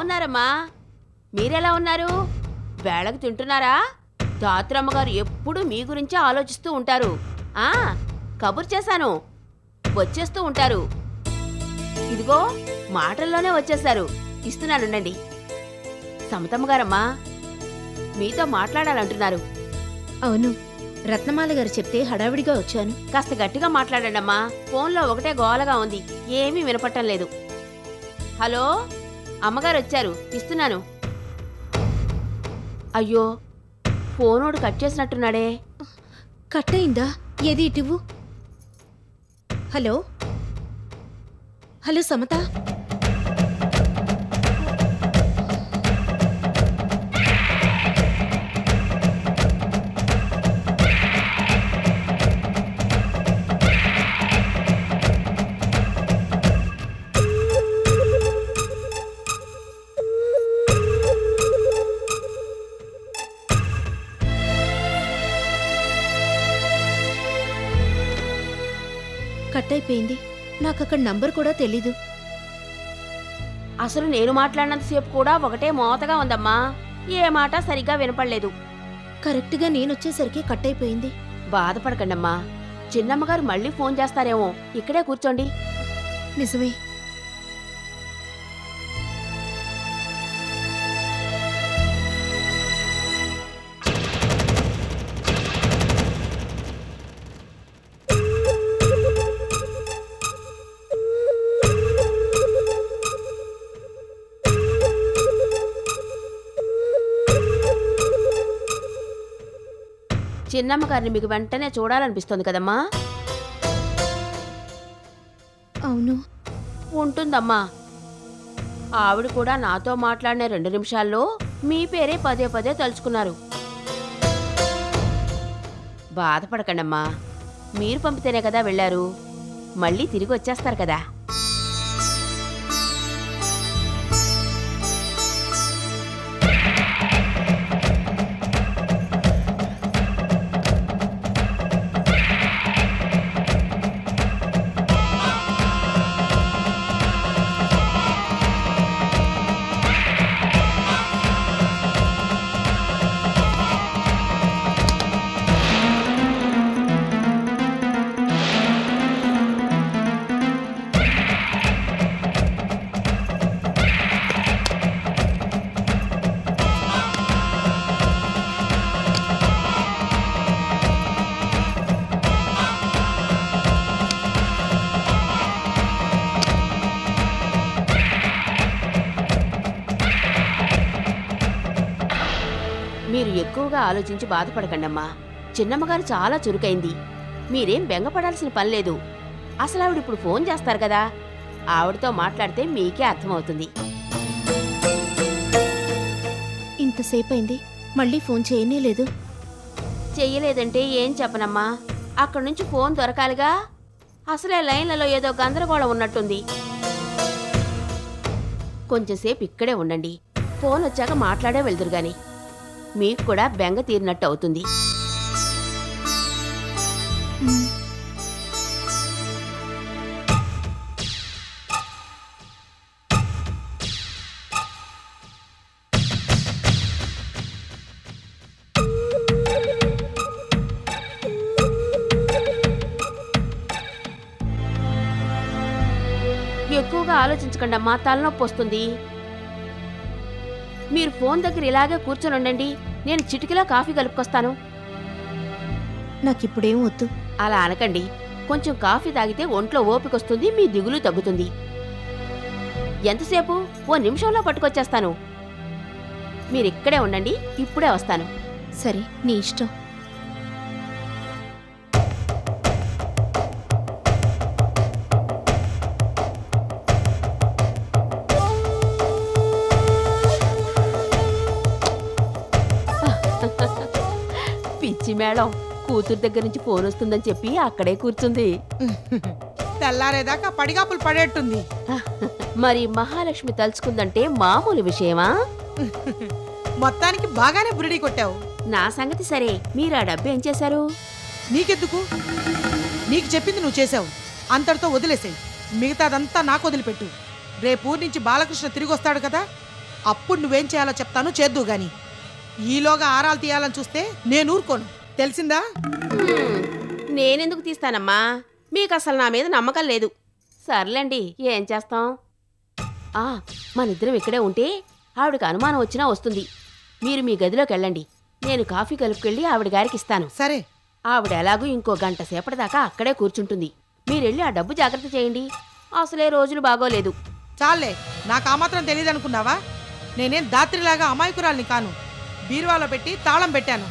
బాగున్నారమ్మా. మీరెలా ఉన్నారు? వేళకు తింటున్నారా? దాత్రమ్మగారు ఎప్పుడు మీ గురించే ఆలోచిస్తూ ఉంటారు. కబురు చేశాను, వచ్చేస్తూ ఉంటారు. ఇదిగో మాటల్లోనే వచ్చేశారు. ఇస్తున్నానుండండి. సమతమ్మగారమ్మా, మీతో మాట్లాడాలంటున్నారు. అవును, రత్నమాల గారు చెప్తే హడావిడిగా వచ్చాను. కాస్త గట్టిగా మాట్లాడండమ్మా. ఫోన్లో ఒకటే గోలగా ఉంది, ఏమీ వినపట్టం లేదు. హలో, అమ్మగారు వచ్చారు, ఇస్తున్నాను. అయ్యో, ఫోనోడు కట్ చేసినట్టున్నాడే. కట్ అయిందా? ఏది ఇటువు. హలో హలో సమత, కట్ అయిపోయింది. నాకు అక్కడ నంబర్ కూడా తెలీదు. అసలు నేను మాట్లాడినంతసేపు కూడా ఒకటే మోతగా ఉందమ్మా. ఏ మాట సరిగ్గా వినపడలేదు. కరెక్ట్గా నేనొచ్చేసరికి కట్ అయిపోయింది. బాధపడకండమ్మా, చిన్నమ్మగారు మళ్ళీ ఫోన్ చేస్తారేమో. ఇక్కడే కూర్చోండి. నిజమే. చిన్నమ్మగారిని మీకు వెంటనే చూడాలనిపిస్తుంది కదమ్మా? అవును. ఉంటుందమ్మా. ఆవిడ కూడా నాతో మాట్లాడిన 2 నిమిషాల్లో మీ పేరే పదే పదే తలుచుకున్నారు. బాధపడకండమ్మా, మీరు పంపితేనే కదా వెళ్ళారు. మళ్ళీ తిరిగి వచ్చేస్తారు కదా. మీరు ఎక్కువగా ఆలోచించి బాధపడకండమ్మా. చిన్నమ్మగారు చాలా చురుకైంది. మీరేం బెంగపడాల్సిన పని లేదు. అసలు ఆవిడిప్పుడు ఫోన్ చేస్తారు కదా, ఆవిడతో మాట్లాడితే మీకే అర్థమవుతుంది. ఇంతసేపు అయింది, మళ్ళీ ఫోన్ చేయనే లేదు. చెయ్యలేదంటే ఏం చెప్పనమ్మా. అక్కడి నుంచి ఫోన్ దొరకాలిగా. అసలే లైన్లలో ఏదో గందరగోళం ఉన్నట్టుంది. కొంచెంసేపు ఇక్కడే ఉండండి. ఫోన్ వచ్చాక మాట్లాడే వెళ్దురు గాని. మీకు కూడా బెంగ తీరినట్టు అవుతుంది. ఎక్కువగా ఆలోచించకండి అమ్మా, తలనొప్పి వస్తుంది. మీరు ఫోన్ దగ్గర ఇలాగే కూర్చొని ఉండండి. నేను చిటికలో కాఫీ కలుపుకొస్తాను. నాకిప్పుడేం వద్దు. అలా అనకండి. కొంచెం కాఫీ తాగితే ఒంట్లో ఓపికొస్తుంది, మీ దిగులు తగ్గుతుంది. ఎంతసేపు? 1 నిమిషంలో పట్టుకొచ్చేస్తాను. మీరిక్కడే ఉండండి, ఇప్పుడే వస్తాను. సరే, నీ ఇష్టం. పిచ్చి మేడం, కూతురు దగ్గర నుంచి ఫోన్ వస్తుందని చెప్పి అక్కడే కూర్చుంది. తెల్లారేదాకా పడిగాపులు పడేట్టుంది. మరి మహాలక్ష్మి తలుచుకుందంటే మామూలు విషయమా? మొత్తానికి బాగానే బురిడి కొట్టావు. నా సంగతి సరే, మీరు ఆ డబ్బు ఏం చేశారు? నీకెందుకు? నీకు చెప్పింది నువ్వు చేసావు, అంతటితో వదిలేసాయి. మిగతాదంతా నాకు వదిలిపెట్టు. రేపు ఊరి నుంచి బాలకృష్ణ తిరిగి వస్తాడు కదా, అప్పుడు నువ్వేం చేయాలో చెప్తాను, చేద్దు గాని. ఈలోగా ఆరాలు తీయాలని చూస్తే నేను ఊరుకోను, తెలిసిందా? నేనెందుకు తీస్తానమ్మా? మీకు అసలు నా మీద నమ్మకం లేదు. సర్లేండి, ఏం చేస్తాం. మనిద్దరం ఇక్కడే ఉంటే ఆవిడకి అనుమానం వచ్చినా వస్తుంది. మీరు మీ గదిలోకి వెళ్ళండి, నేను కాఫీ కలుపుకెళ్ళి ఆవిడ గారికి ఇస్తాను. సరే. ఆవిడ ఎలాగూ ఇంకో గంట సేపటిదాకా అక్కడే కూర్చుంటుంది. మీరెళ్ళి ఆ డబ్బు జాగ్రత్త చేయండి. అసలే రోజులు బాగోలేదు. చాలే, నాకు ఆ మాత్రం తెలియదు అనుకున్నావా? నేనేం దాత్రిలాగా అమాయకురాల్ని కాను. బీరువాలో పెట్టి తాళం పెట్టాను.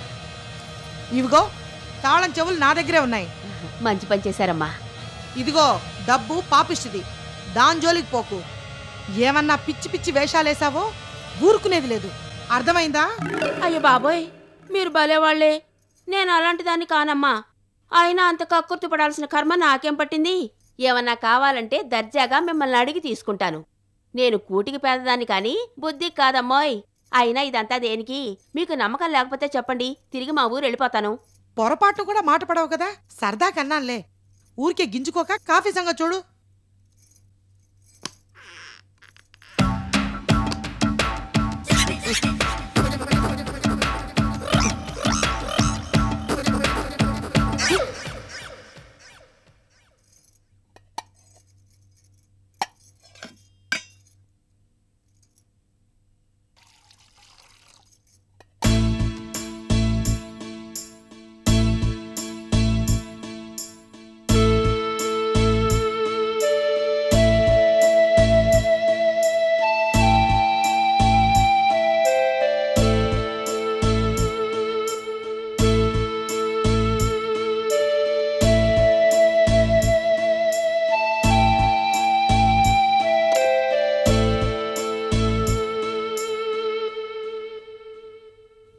ఇవిగో తాళం చెవులు నా దగ్గరే ఉన్నాయి. మంచి పని చేశారమ్మా. ఇదిగో డబ్బు పాపిష్టిది, దాని జోలికి పోకు. ఏమన్నా పిచ్చి పిచ్చి వేషాలేసావో ఊరుకునేది లేదు, అర్థమైందా? అయ్యో బాబోయ్, మీరు భలేవాళ్లే. నేను అలాంటి దాన్ని కానమ్మా. అయినా అంత కక్కుర్తి పడాల్సిన కర్మ నాకేం పట్టింది? ఏమన్నా కావాలంటే దర్జాగా మిమ్మల్ని అడిగి తీసుకుంటాను. నేను కూటికి పేదదాన్ని కాని బుద్ధికి కాదమ్మోయ్. అయినా ఇదంతా దేనికి? మీకు నమ్మకం లేకపోతే చెప్పండి, తిరిగి మా ఊరు వెళ్ళిపోతాను. పొరపాటు కూడా మాట పడవు కదా, సరదా కన్నాన్లే. ఊరికే గింజుకోక కాఫీ సంగతి చూడు.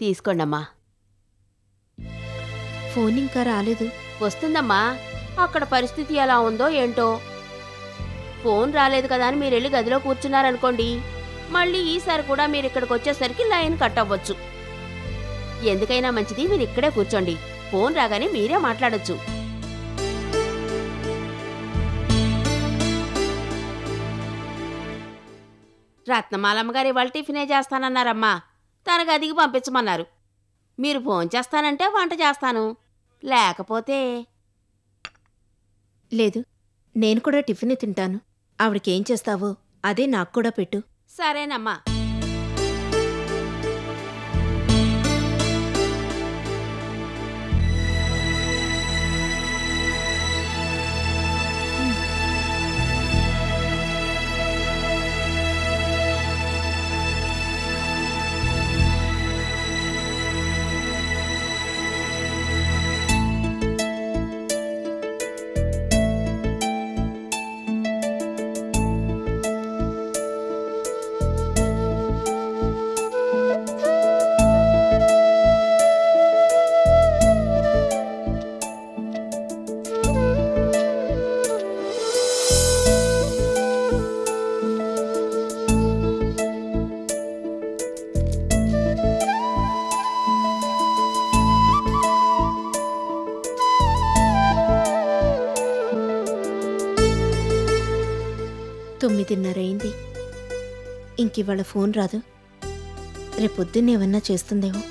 తీసుకోండమ్మా. ఫోన్ ఇంకా రాలేదు. వస్తుందమ్మా. అక్కడ పరిస్థితి ఎలా ఉందో ఏంటో. ఫోన్ రాలేదు కదా అని మీరెళ్ళి గదిలో కూర్చున్నారనుకోండి, మళ్ళీ ఈసారి కూడా మీరిక్కడికి వచ్చేసరికి లైన్ కట్ అవ్వచ్చు. ఎందుకైనా మంచిది మీరు ఇక్కడే కూర్చోండి. ఫోన్ రాగానే మీరే మాట్లాడొచ్చు. రత్నమాలమ్మ గారు ఇవాళ టిఫినే చేస్తానన్నారమ్మా. తన గదికి పంపించమన్నారు. మీరు ఫోన్ చేస్తానంటే వంట చేస్తాను, లేకపోతే లేదు, నేను కూడా టిఫిన్ తింటాను. ఆవిడకేం చేస్తావో అదే నాకు కూడా పెట్టు. సరేనమ్మా. తొమ్మిదిన్నరైంది. ఇంకివాళ ఫోన్ రాదు. రేపొద్దున్నేమన్నా చేస్తుందేమో.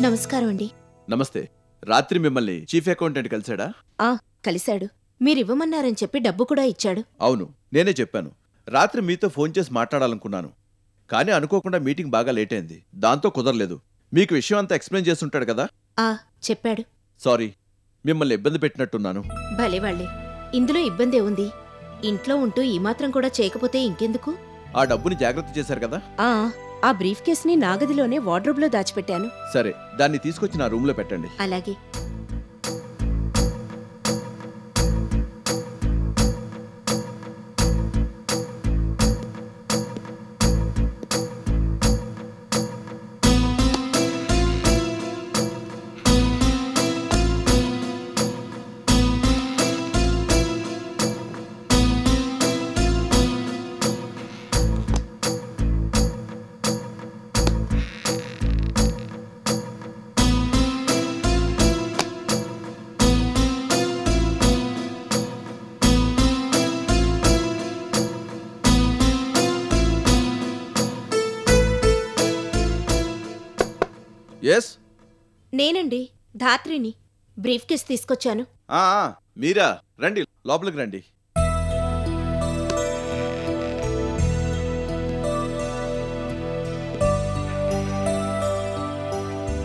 నమస్కారం అండి. నమస్తే. రాత్రి మిమ్మల్ని చీఫ్ అకౌంటెంట్ కలిశాడా? కలిశాడు. మీరివ్వమన్నారని చెప్పి డబ్బు కూడా ఇచ్చాడు. అవును, నేనే చెప్పాను. రాత్రి మీతో ఫోన్ చేసి మాట్లాడాలనుకున్నాను, కానీ అనుకోకుండా మీటింగ్ బాగా లేట్ అయింది. దాంతో కుదరలేదు. మీకు విషయం అంతా ఎక్స్ప్లెయిన్ చేస్తుంటాడు కదా? చెప్పాడు. సారీ, మిమ్మల్ని ఇబ్బంది పెట్టినట్టున్నాను. భలేవాళ్లే, ఇందులో ఇబ్బందే ఉంది. ఇంట్లో ఉంటూ ఈ మాత్రం కూడా చేయకపోతే ఇంకెందుకు? ఆ డబ్బుని జాగ్రత్త చేశారు కదా? ఆ బ్రీఫ్ కేస్ని నా గదిలోనే వార్డ్రోబ్లో దాచిపెట్టాను. సరే, దాన్ని తీసుకొచ్చి నా రూమ్లో పెట్టండి. అలాగే. ఎస్, నేనండి, ధాత్రిని. బ్రీఫ్ కేస్ తీసుకొచ్చాను. మీరా? రండి, లోపలికి రండి.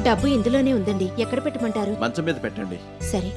డబ్బు ఇందులోనే ఉందండి. ఎక్కడ పెట్టమంటారు? మంచం మీద పెట్టండి. సరే.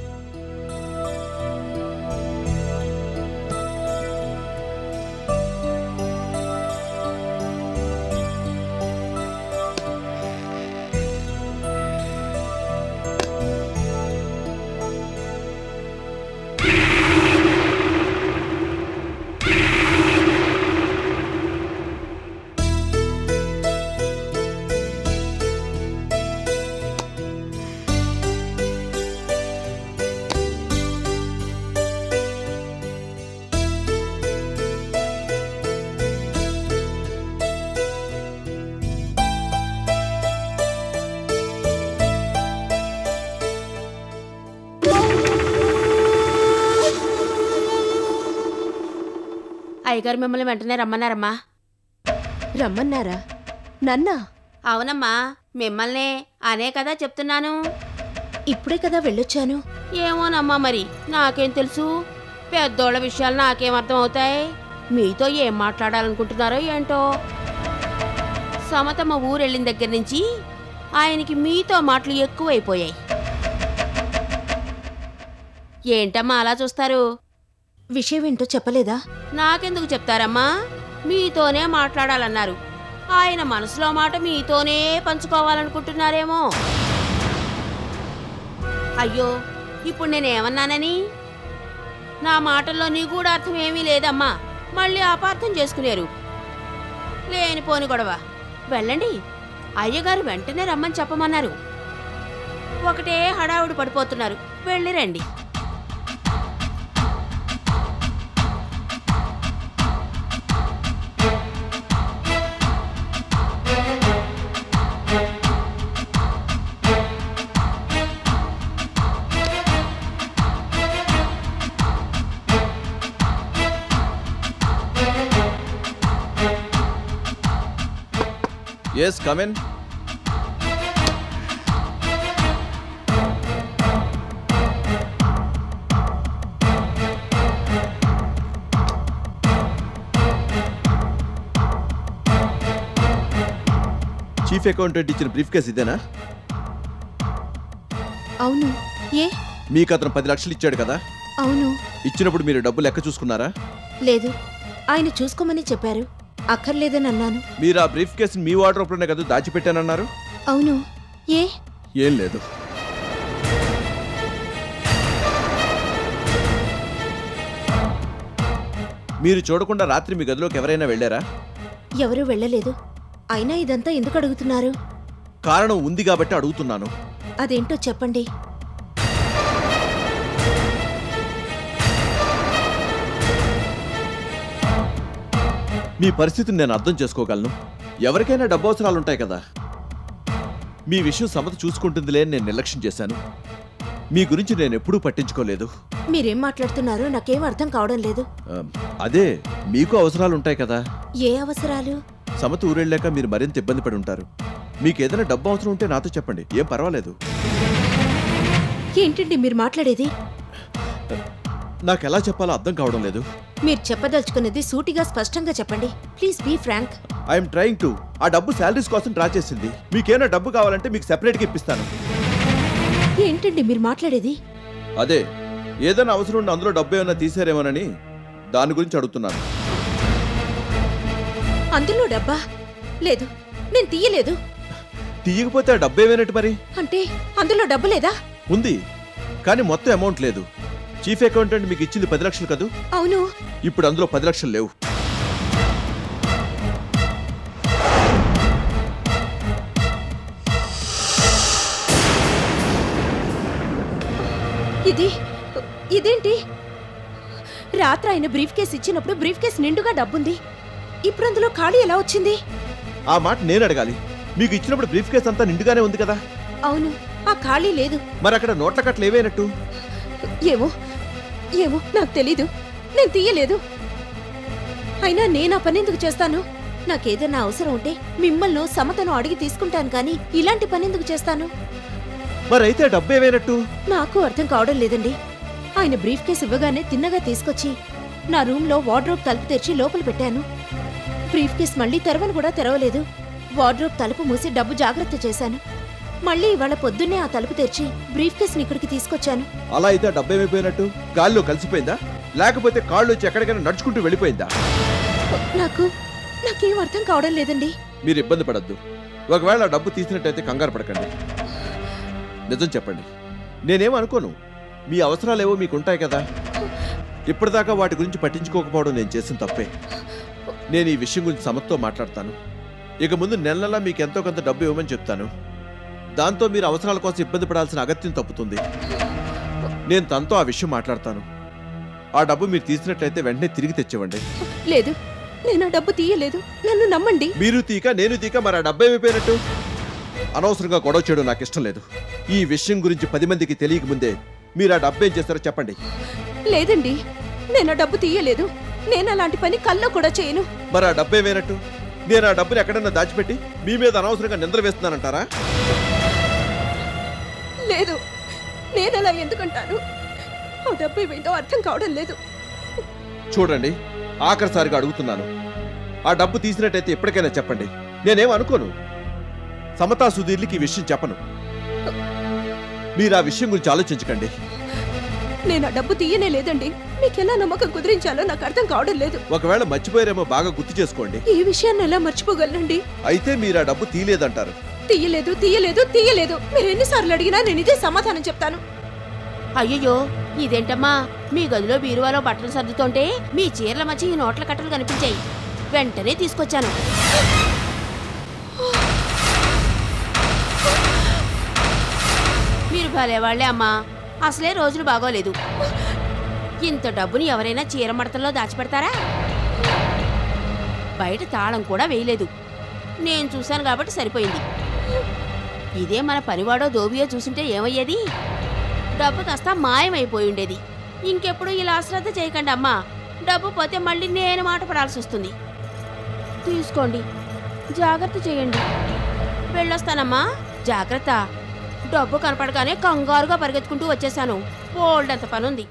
అయ్యగారు మిమ్మల్ని వెంటనే రమ్మన్నారమ్మా. రమ్మన్నారా? నన్నా? అవునమ్మా, మిమ్మల్నే అనే కదా చెప్తున్నాను. ఇప్పుడే కదా వెళ్ళొచ్చాను. ఏమోనమ్మా, మరి నాకేం తెలుసు? పెద్దోళ్ళ విషయాలు నాకేం అర్థం అవుతాయి? మీతో ఏం మాట్లాడాలనుకుంటున్నారో ఏంటో. సమతమ్మ ఊరెళ్ళిన దగ్గర నుంచి ఆయనకి మీతో మాటలు ఎక్కువైపోయాయి. ఏంటమ్మా అలా చూస్తారు? విషయం ఏంటో చెప్పలేదా? నాకెందుకు చెప్తారమ్మా? మీతోనే మాట్లాడాలన్నారు. ఆయన మనసులో మాట మీతోనే పంచుకోవాలనుకుంటున్నారేమో. అయ్యో, ఇప్పుడు నేనేమన్నానని? నా మాటల్లో నిగూఢార్థం ఏమీ లేదమ్మా. మళ్ళీ అపార్థం చేసుకునేరు. లేనిపోని గొడవ. వెళ్ళండి, అయ్యగారు వెంటనే రమ్మని చెప్పమన్నారు. ఒకటే హడావుడి పడిపోతున్నారు. వెళ్ళిరండి. Yes, come in. Chief accountant ఇచ్చిన బ్రీఫ్ కేస్ ఇదేనా? అవును. ఏ? మీకు అతను 10 లక్షలు ఇచ్చాడు కదా? అవును. ఇచ్చినప్పుడు మీరు డబ్బు లెక్క చూసుకున్నారా? లేదు, ఆయన చూసుకోమని చెప్పారు. అక్కర్లేదని అన్నాను. మీరు ఆ బ్రీఫ్ కేసుని మీ వార్డ్రోబ్లోనే కదా దాచిపెట్టానన్నారు? అవును. ఏ? ఏం లేదు. మీరు చూడకుండా రాత్రి మీ గదిలోకి ఎవరైనా వెళ్ళారా? ఎవరూ వెళ్ళలేదు. అయినా ఇదంతా ఎందుకు అడుగుతున్నారు? కారణం ఉంది కాబట్టి అడుగుతున్నాను. అదేంటో చెప్పండి. మీ పరిస్థితిని నేను అర్థం చేసుకోగలను. ఎవరికైనా డబ్బు అవసరాలుంటాయి కదా. మీ విషయం సమత చూసుకుంటుందిలే అని నేను నిర్లక్ష్యం చేశాను. మీ గురించి నేను ఎప్పుడూ పట్టించుకోలేదు. మీరేం మాట్లాడుతున్నారో నాకేం అర్థం కావడం లేదు. అదే, మీకు అవసరాలుంటాయి కదా. ఏ అవసరాలు? సమత ఊరెళ్ళాక మీరు మరింత ఇబ్బంది పడి ఉంటారు. మీకు ఏదైనా డబ్బు అవసరం ఉంటే నాతో చెప్పండి, ఏం పర్వాలేదు. ఏంటండి మీరు మాట్లాడేది? నాకు ఎలా చెప్పాలో అర్థం కావడం లేదు. మీరు చెప్పదలుచుకునేది సూటిగా స్పష్టంగా చెప్పండి. Please be frank. I'm trying to. ఆ డబ్బు శాలరీస్ కోసం డ్రా చేసింది. మీకేమైనా డబ్బు కావాలంటే మీకు సెపరేట్గా ఇప్పిస్తాను. ఏంటండి మీరు మాట్లాడేది? అదే, ఏదైనా అవసరం ఉండి అందులో డబ్బు ఏమైనా తీసారేమోనని దాని గురించి అడుగుతున్నాను. అందులో డబ్బా లేదు, నేను తీయలేదు. తీయకపోతే ఆ డబ్బు ఏమైనట్టు మరి? అంటే అందులో డబ్బు లేదా? ఉంది, కానీ మొత్తం అమౌంట్ లేదు. చీఫ్ అకౌంటెంట్ మీకు ఇచ్చింది 10 లక్షలు కదూ? అవును. ఇప్పుడు అందులో 10 లక్షలు లేవు. ఇదేంటి? రాత్రి ఆయన బ్రీఫ్ కేస్ ఇచ్చినప్పుడు బ్రీఫ్ కేస్ నిండుగా డబ్బుంది. ఇప్పుడు అందులో ఖాళీ ఎలా వచ్చింది? ఆ మాట నేను అడగాలి. మీకు ఇచ్చినప్పుడు బ్రీఫ్ కేస్ అంతా నిండుగానే ఉంది కదా? అవును, ఆ ఖాళీ లేదు. మరి అక్కడ నోట్ల కట్టలు ఏవైనట్టు? ఏమో ఏమో నాకు తెలీదు, నేను తీయలేదు. అయినా నేను ఆ పని ఎందుకు చేస్తాను? నాకేదైనా అవసరం ఉంటే మిమ్మల్ని సమతను అడిగి తీసుకుంటాను, కానీ ఇలాంటి పని ఎందుకు చేస్తాను? మరైతే డబ్బు ఏమైనట్టు? నాకు అర్థం కావడం లేదండి. ఆయన బ్రీఫ్ కేస్ ఇవ్వగానే తిన్నగా తీసుకొచ్చి నా రూమ్లో వార్డ్రోబ్ తలుపు తెరిచి లోపల పెట్టాను. బ్రీఫ్ కేస్ మళ్ళీ తెరవను కూడా తెరవలేదు. వార్డ్రోబ్ తలుపు మూసి డబ్బు జాగ్రత్త చేశాను. మళ్ళీ ఇవాళ పొద్దున్నే ఆ తలుపు తెరిచి బ్రీఫ్ కేస్ని ఇక్కడికి తీసుకొచ్చాను. అలా అయితే డబ్బు ఏమైపోయినట్టు? గాల్లో కలిసిపోయిందా, లేకపోతే కాళ్ళు వచ్చి ఎక్కడికైనా నడుచుకుంటూ వెళ్ళిపోయిందా? నాకేం అర్థం కావడం లేదండి. మీరు ఇబ్బంది పడద్దు. ఒకవేళ డబ్బు తీసినట్టయితే కంగారు పడకండి. నిజం చెప్పండి, నేనేం అనుకోను. మీ అవసరాలేవో మీకుంటాయి కదా. ఇప్పటిదాకా వాటి గురించి పట్టించుకోకపోవడం నేను చేసిన తప్పే. నేను ఈ విషయం గురించి సమతో మాట్లాడతాను. ఇక ముందు నెలలా మీకు ఎంతో కొంత డబ్బు ఇవ్వమని చెప్తాను. దాంతో మీరు అవసరాల కోసం ఇబ్బంది పడాల్సిన అగత్యం తప్పుతుంది. నేను తనతో ఆ విషయం మాట్లాడతాను. ఆ డబ్బు మీరు తీసినట్లయితే వెంటనే తిరిగి తెచ్చివ్వండి. లేదు, నేను ఆ డబ్బు తీయలేదు, నన్ను నమ్మండి. మీరు తీక నేను తీక మరి ఆ డబ్బు ఏమైపోయినట్టు? అనవసరంగా గొడవ చేయడం నాకు ఇష్టం లేదు. ఈ విషయం గురించి 10 మందికి తెలియక ముందే మీరు ఆ డబ్బు ఏం చేస్తారో చెప్పండి. లేదండి, నేను ఆ డబ్బు తీయలేదు. నేను అలాంటి పని కల్లో కూడా చేయను. మరి ఆ డబ్బు ఏమైనట్టు? నేను ఆ డబ్బుని ఎక్కడన్నా దాచిపెట్టి మీ మీద అనవసరంగా నిందలు వేస్తున్నానంటారా? లేదు, నేను అలా ఎందుకంటాను? ఆ డబ్బు ఏమైందో అర్థం కావడం లేదు. చూడండి, ఆఖరిసారిగా అడుగుతున్నాను. ఆ డబ్బు తీసినట్టయితే ఎప్పటికైనా చెప్పండి. నేనేం అనుకోను. సమతా సుధీర్లకి ఈ విషయం చెప్పను. మీరు ఆ విషయం గురించి ఆలోచించకండి. నేను ఆ డబ్బు తీయనే లేదండి. మీకెలా నమ్మకం కుదిరించాలో నాకు అర్థం కావడం లేదు. ఒకవేళ మర్చిపోయారేమో బాగా గుర్తు చేసుకోండి. ఈ విషయాన్ని ఎలా మర్చిపోగలనండి? అయితే మీరు ఆ డబ్బు తీయలేదంటారు. తీయలేదు తీయలేదు తీయలేదు. మీరు ఎన్నిసార్లు అడిగినా నేను ఇదే సమాధానం చెప్తాను. అయ్యయ్యో, ఇదేంటమ్మా? మీ గదిలో బీరువాలో బట్టలు సర్దుతుంటే మీ చీరల మధ్య ఈ నోట్ల కట్టలు కనిపించాయి. వెంటనే తీసుకొచ్చాను. మీరు భలేవాళ్లే అమ్మా. అసలే రోజులు బాగోలేదు. ఇంత డబ్బుని ఎవరైనా చీర మడతల్లో దాచిపెడతారా? బయట తాళం కూడా వేయలేదు. నేను చూశాను కాబట్టి సరిపోయింది. ఇదే మన పనివాడో దోబియో చూసుంటే ఏమయ్యేది? డబ్బు కాస్త మాయమైపోయి ఉండేది. ఇంకెప్పుడు ఇలా అశ్రద్ధ చేయకండి అమ్మా. డబ్బు పోతే మళ్ళీ నేను మాట పడాల్సి వస్తుంది. తీసుకోండి, జాగ్రత్త చేయండి. వెళ్ళొస్తానమ్మా, జాగ్రత్త. డబ్బు కనపడగానే కంగారుగా పరిగెత్తుకుంటూ వచ్చేసాను. బోల్డంత పనుంది.